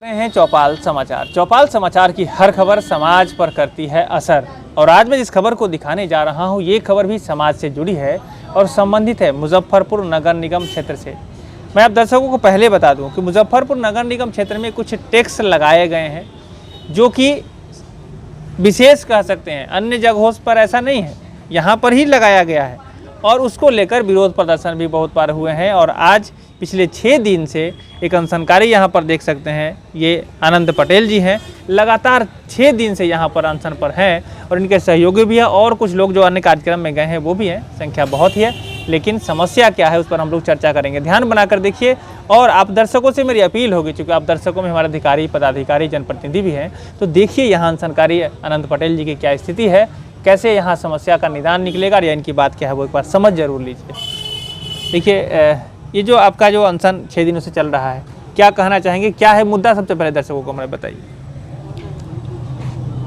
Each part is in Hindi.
रहे हैं चौपाल समाचार। चौपाल समाचार की हर खबर समाज पर करती है असर और आज मैं जिस खबर को दिखाने जा रहा हूं ये खबर भी समाज से जुड़ी है और संबंधित है मुजफ्फरपुर नगर निगम क्षेत्र से। मैं आप दर्शकों को पहले बता दूं कि मुजफ्फरपुर नगर निगम क्षेत्र में कुछ टैक्स लगाए गए हैं जो कि विशेष कह सकते हैं, अन्य जगहों पर ऐसा नहीं है, यहाँ पर ही लगाया गया है और उसको लेकर विरोध प्रदर्शन भी बहुत बार हुए हैं। और आज पिछले 6 दिन से एक अनशनकारी यहाँ पर देख सकते हैं, ये आनंद पटेल जी हैं, लगातार 6 दिन से यहाँ पर अनशन पर हैं और इनके सहयोगी भी हैं और कुछ लोग जो अन्य कार्यक्रम में गए हैं वो भी हैं, संख्या बहुत ही है। लेकिन समस्या क्या है उस पर हम लोग चर्चा करेंगे, ध्यान बनाकर देखिए। और आप दर्शकों से मेरी अपील होगी, चूँकि आप दर्शकों में हमारे अधिकारी, पदाधिकारी, जनप्रतिनिधि भी हैं, तो देखिए यहाँ अनशनकारी आनंद पटेल जी की क्या स्थिति है, कैसे यहाँ समस्या का निदान निकलेगा या इनकी बात क्या है वो एक बार समझ जरूर लीजिए। देखिए ये जो आपका जो अनशन 6 दिनों से चल रहा है, क्या कहना चाहेंगे, क्या है मुद्दा, सबसे पहले दर्शकों को हमें बताइए।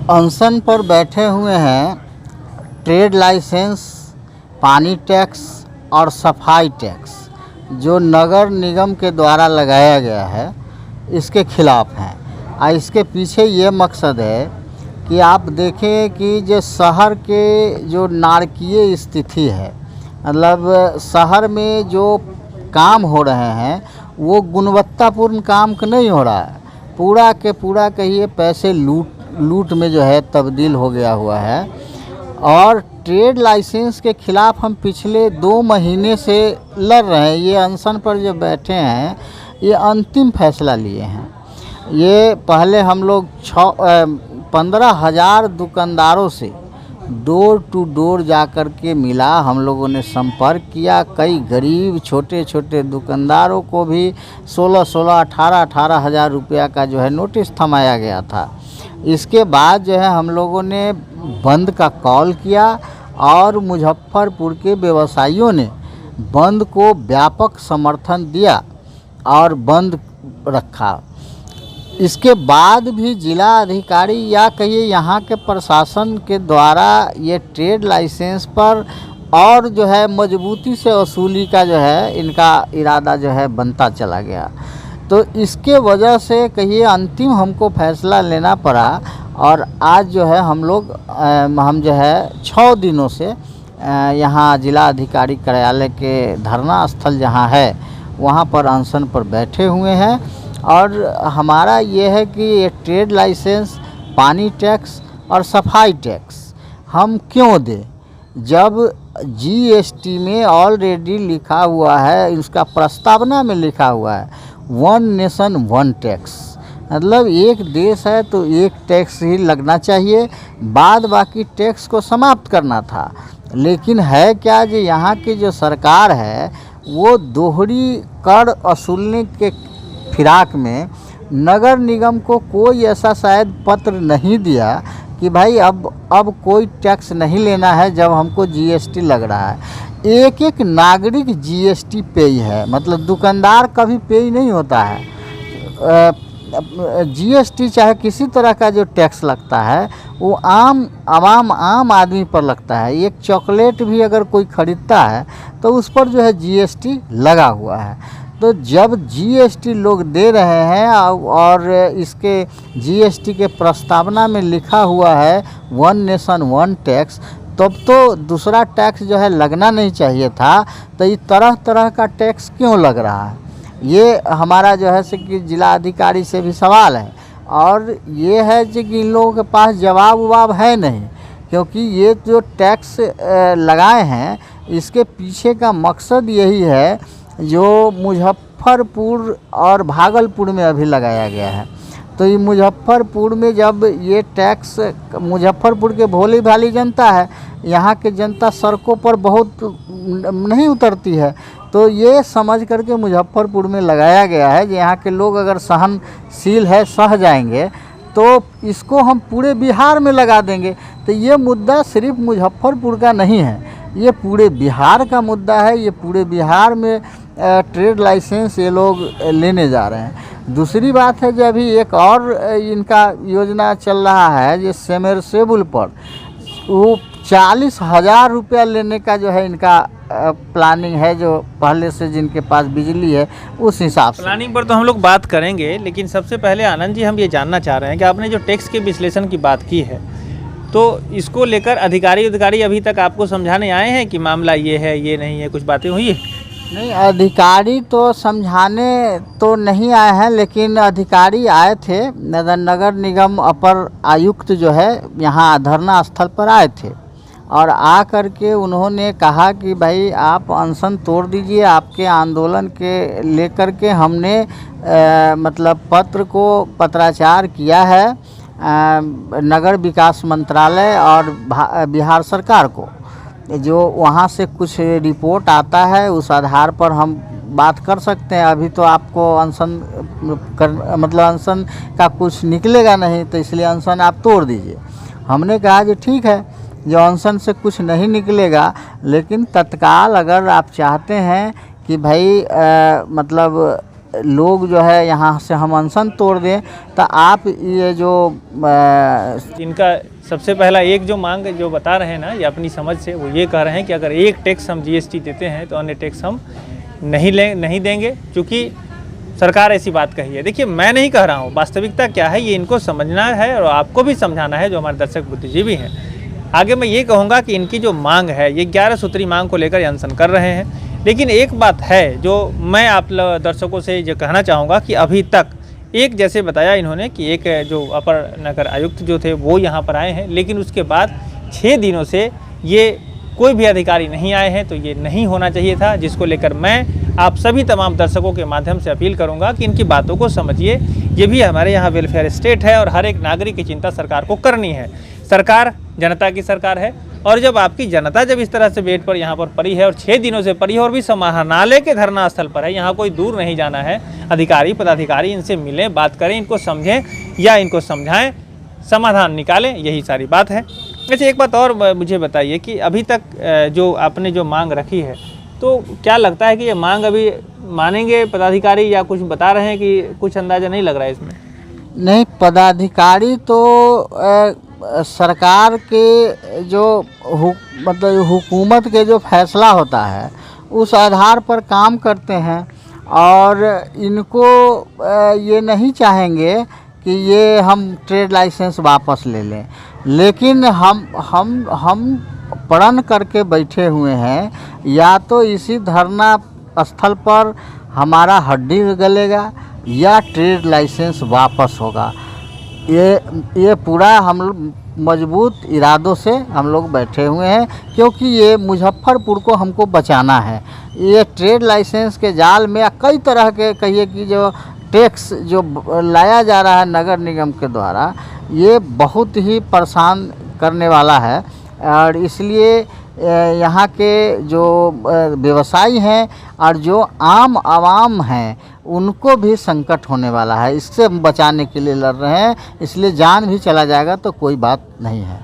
अनशन पर बैठे हुए हैं ट्रेड लाइसेंस, पानी टैक्स और सफाई टैक्स जो नगर निगम के द्वारा लगाया गया है, इसके खिलाफ हैं। और इसके पीछे ये मकसद है कि आप देखें कि जो शहर के जो नारकीय स्थिति है, मतलब शहर में जो काम हो रहे हैं वो गुणवत्तापूर्ण काम नहीं हो रहा है, पूरा के पूरा कहिए पैसे लूट में जो है तब्दील हो गया हुआ है। और ट्रेड लाइसेंस के खिलाफ हम पिछले 2 महीने से लड़ रहे हैं। ये अनशन पर जो बैठे हैं ये अंतिम फैसला लिए हैं। ये पहले हम लोग 15,000 दुकानदारों से डोर टू डोर जाकर के मिला, हम लोगों ने संपर्क किया। कई गरीब छोटे छोटे दुकानदारों को भी 16-16, 18-18 हज़ार रुपया का जो है नोटिस थमाया गया था। इसके बाद जो है हम लोगों ने बंद का कॉल किया और मुजफ्फरपुर के व्यवसायियों ने बंद को व्यापक समर्थन दिया और बंद रखा। इसके बाद भी जिला अधिकारी या कहिए यहाँ के प्रशासन के द्वारा ये ट्रेड लाइसेंस पर और जो है मजबूती से वसूली का जो है इनका इरादा जो है बनता चला गया। तो इसके वजह से कहिए अंतिम हमको फैसला लेना पड़ा और आज जो है हम जो है 6 दिनों से यहाँ जिला अधिकारी कार्यालय के धरना स्थल जहाँ है वहाँ पर अनशन पर बैठे हुए हैं। और हमारा ये है कि ये ट्रेड लाइसेंस, पानी टैक्स और सफाई टैक्स हम क्यों दें, जब जीएसटी में ऑलरेडी लिखा हुआ है, उसका प्रस्तावना में लिखा हुआ है 1 नेशन 1 टैक्स, मतलब एक देश है तो एक टैक्स ही लगना चाहिए, बाद बाकी टैक्स को समाप्त करना था। लेकिन है क्या कि यहाँ की जो सरकार है वो दोहरी कर वसूलने के फिराक में नगर निगम को कोई ऐसा शायद पत्र नहीं दिया कि भाई अब कोई टैक्स नहीं लेना है जब हमको जीएसटी लग रहा है। एक एक नागरिक जीएसटी पेय है, मतलब दुकानदार कभी पेय नहीं होता है। जीएसटी चाहे किसी तरह का जो टैक्स लगता है वो आम आदमी पर लगता है। एक चॉकलेट भी अगर कोई ख़रीदता है तो उस पर जो है जीएसटी लगा हुआ है। तो जब जीएसटी लोग दे रहे हैं और इसके जीएसटी के प्रस्तावना में लिखा हुआ है 1 नेशन 1 टैक्स, तब तो दूसरा टैक्स जो है लगना नहीं चाहिए था। तो ये तरह तरह का टैक्स क्यों लग रहा है, ये हमारा जो है कि जिला अधिकारी से भी सवाल है। और ये है कि इन लोगों के पास जवाब है नहीं, क्योंकि ये जो टैक्स लगाए हैं इसके पीछे का मकसद यही है जो मुजफ्फरपुर और भागलपुर में अभी लगाया गया है। तो ये मुजफ्फरपुर में जब ये टैक्स, मुजफ्फरपुर के भोली भाली जनता है, यहाँ के जनता सड़कों पर बहुत नहीं उतरती है, तो ये समझ करके मुजफ्फरपुर में लगाया गया है कि यहाँ के लोग अगर सहनशील है, सह जाएंगे, तो इसको हम पूरे बिहार में लगा देंगे। तो ये मुद्दा सिर्फ मुजफ्फरपुर का नहीं है, ये पूरे बिहार का मुद्दा है। ये पूरे बिहार में ट्रेड लाइसेंस ये लोग लेने जा रहे हैं। दूसरी बात है जो अभी एक और इनका योजना चल रहा है, जो सबमर्सिबल पर वो 40,000 रुपया लेने का जो है इनका प्लानिंग है जो पहले से जिनके पास बिजली है उस हिसाब से। प्लानिंग पर तो हम लोग बात करेंगे, लेकिन सबसे पहले आनंद जी हम ये जानना चाह रहे हैं कि आपने जो टैक्स के विश्लेषण की बात की है, तो इसको लेकर अधिकारी अभी तक आपको समझाने आए हैं कि मामला ये है, ये नहीं है, कुछ बातें हुई है? नहीं, अधिकारी तो समझाने तो नहीं आए हैं, लेकिन अधिकारी आए थे। नगर निगम अपर आयुक्त जो है यहाँ धरना स्थल पर आए थे और आ कर के उन्होंने कहा कि भाई आप अनशन तोड़ दीजिए। आपके आंदोलन के लेकर के हमने मतलब पत्र को पत्राचार किया है नगर विकास मंत्रालय और बिहार सरकार को। जो वहाँ से कुछ रिपोर्ट आता है उस आधार पर हम बात कर सकते हैं। अभी तो आपको अनशन मतलब अनशन का कुछ निकलेगा नहीं, तो इसलिए अनशन आप तोड़ दीजिए। हमने कहा कि ठीक है, जो अनशन से कुछ नहीं निकलेगा, लेकिन तत्काल अगर आप चाहते हैं कि भाई मतलब लोग जो है यहाँ से हम अनशन तोड़ दें, तो आप ये जो इनका सबसे पहला एक जो मांग जो बता रहे हैं ना, ये अपनी समझ से वो ये कह रहे हैं कि अगर एक टैक्स हम जीएसटी देते हैं तो अन्य टैक्स हम नहीं देंगे, क्योंकि सरकार ऐसी बात कही है। देखिए, मैं नहीं कह रहा हूँ, वास्तविकता क्या है ये इनको समझना है और आपको भी समझाना है जो हमारे दर्शक बुद्धिजीवी हैं। आगे मैं ये कहूँगा कि इनकी जो मांग है ये 11 सूत्री मांग को लेकर अनशन कर रहे हैं। लेकिन एक बात है जो मैं आप दर्शकों से ये कहना चाहूँगा कि अभी तक एक जैसे बताया इन्होंने कि एक जो अपर नगर आयुक्त जो थे वो यहाँ पर आए हैं, लेकिन उसके बाद 6 दिनों से ये कोई भी अधिकारी नहीं आए हैं, तो ये नहीं होना चाहिए था। जिसको लेकर मैं आप सभी तमाम दर्शकों के माध्यम से अपील करूँगा कि इनकी बातों को समझिए। ये भी हमारे यहाँ वेलफेयर स्टेट है और हर एक नागरिक की चिंता सरकार को करनी है। सरकार जनता की सरकार है, और जब आपकी जनता जब इस तरह से वेट पर यहाँ पर पड़ी है और 6 दिनों से पड़ी है और भी समाहरणालय के धरना स्थल पर है, यहाँ कोई दूर नहीं जाना है। अधिकारी पदाधिकारी इनसे मिलें, बात करें, इनको समझें या इनको समझाएं, समाधान निकालें, यही सारी बात है। वैसे एक बात और मुझे बताइए कि अभी तक जो आपने जो मांग रखी है, तो क्या लगता है कि ये मांग अभी मानेंगे पदाधिकारी, या कुछ बता रहे हैं कि कुछ अंदाज़ा नहीं लग रहा है इसमें? नहीं, पदाधिकारी तो सरकार के जो मतलब हुकूमत के जो फैसला होता है उस आधार पर काम करते हैं, और इनको ये नहीं चाहेंगे कि ये हम ट्रेड लाइसेंस वापस ले लें। लेकिन हम प्रण करके बैठे हुए हैं, या तो इसी धरना स्थल पर हमारा हड्डी गलेगा या ट्रेड लाइसेंस वापस होगा। ये पूरा हम मजबूत इरादों से हम लोग बैठे हुए हैं, क्योंकि ये मुजफ्फरपुर को हमको बचाना है। ये ट्रेड लाइसेंस के जाल में कई तरह के कहिए कि जो टैक्स जो लाया जा रहा है नगर निगम के द्वारा, ये बहुत ही परेशान करने वाला है। और इसलिए यहाँ के जो व्यवसायी हैं और जो आम आवाम हैं उनको भी संकट होने वाला है। इससे बचाने के लिए लड़ रहे हैं, इसलिए जान भी चला जाएगा तो कोई बात नहीं है।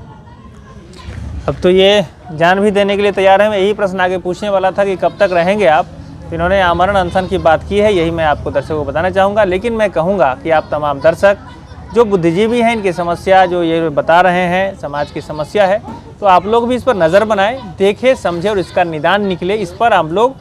अब तो ये जान भी देने के लिए तैयार है। मैं यही प्रश्न आगे पूछने वाला था कि कब तक रहेंगे आप। इन्होंने आमरण अनशन की बात की है, यही मैं आपको दर्शकों को बताना चाहूँगा। लेकिन मैं कहूँगा कि आप तमाम दर्शक जो बुद्धिजीवी हैं, इनकी समस्या जो ये बता रहे हैं समाज की समस्या है, तो आप लोग भी इस पर नज़र बनाएं, देखें, समझें और इसका निदान निकले। इस पर हम लोग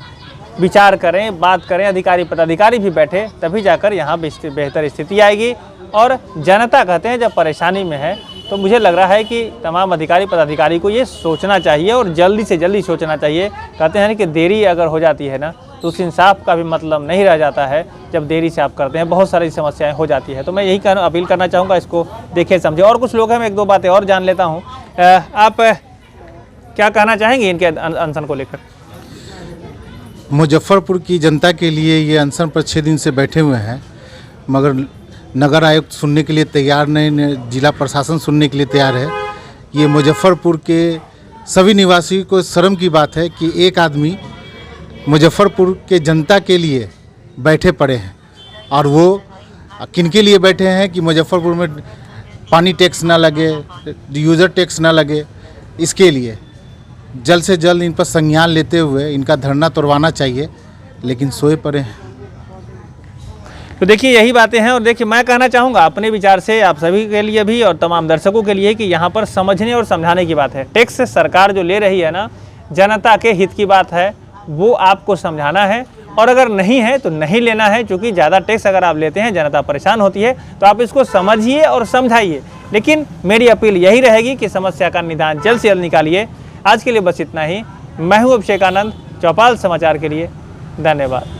विचार करें, बात करें, अधिकारी पदाधिकारी भी बैठे, तभी जाकर यहाँ बेहतर स्थिति आएगी। और जनता कहते हैं जब परेशानी में है, तो मुझे लग रहा है कि तमाम अधिकारी पदाधिकारी को ये सोचना चाहिए और जल्दी से जल्दी सोचना चाहिए। कहते हैं कि देरी अगर हो जाती है ना, तो उस इंसाफ का भी मतलब नहीं रह जाता है। जब देरी से आप करते हैं बहुत सारी समस्याएं हो जाती है। तो मैं यही अपील करना चाहूँगा, इसको देखें समझें। और कुछ लोग हैं, मैं एक दो बातें और जान लेता हूँ। आप क्या कहना चाहेंगे इनके अनशन को लेकर? मुजफ्फरपुर की जनता के लिए ये अनशन पर 6 दिन से बैठे हुए हैं, मगर नगर आयुक्त सुनने के लिए तैयार नहीं, जिला प्रशासन सुनने के लिए तैयार है। ये मुजफ्फरपुर के सभी निवासियों को शर्म की बात है कि एक आदमी मुजफ्फरपुर के जनता के लिए बैठे पड़े हैं, और वो किनके लिए बैठे हैं कि मुजफ्फरपुर में पानी टैक्स ना लगे, यूज़र टैक्स ना लगे। इसके लिए जल्द से जल्द इन पर संज्ञान लेते हुए इनका धरना तोड़वाना चाहिए, लेकिन सोए पड़े हैं। तो देखिए यही बातें हैं। और देखिए, मैं कहना चाहूँगा अपने विचार से आप सभी के लिए भी और तमाम दर्शकों के लिए कि यहाँ पर समझने और समझाने की बात है। टैक्स सरकार जो ले रही है ना, जनता के हित की बात है, वो आपको समझाना है। और अगर नहीं है तो नहीं लेना है, क्योंकि ज़्यादा टैक्स अगर आप लेते हैं जनता परेशान होती है। तो आप इसको समझिए और समझाइए, लेकिन मेरी अपील यही रहेगी कि समस्या का निदान जल्द से जल्द निकालिए। आज के लिए बस इतना ही। मैं हूँ अभिषेक आनंद, चौपाल समाचार के लिए। धन्यवाद।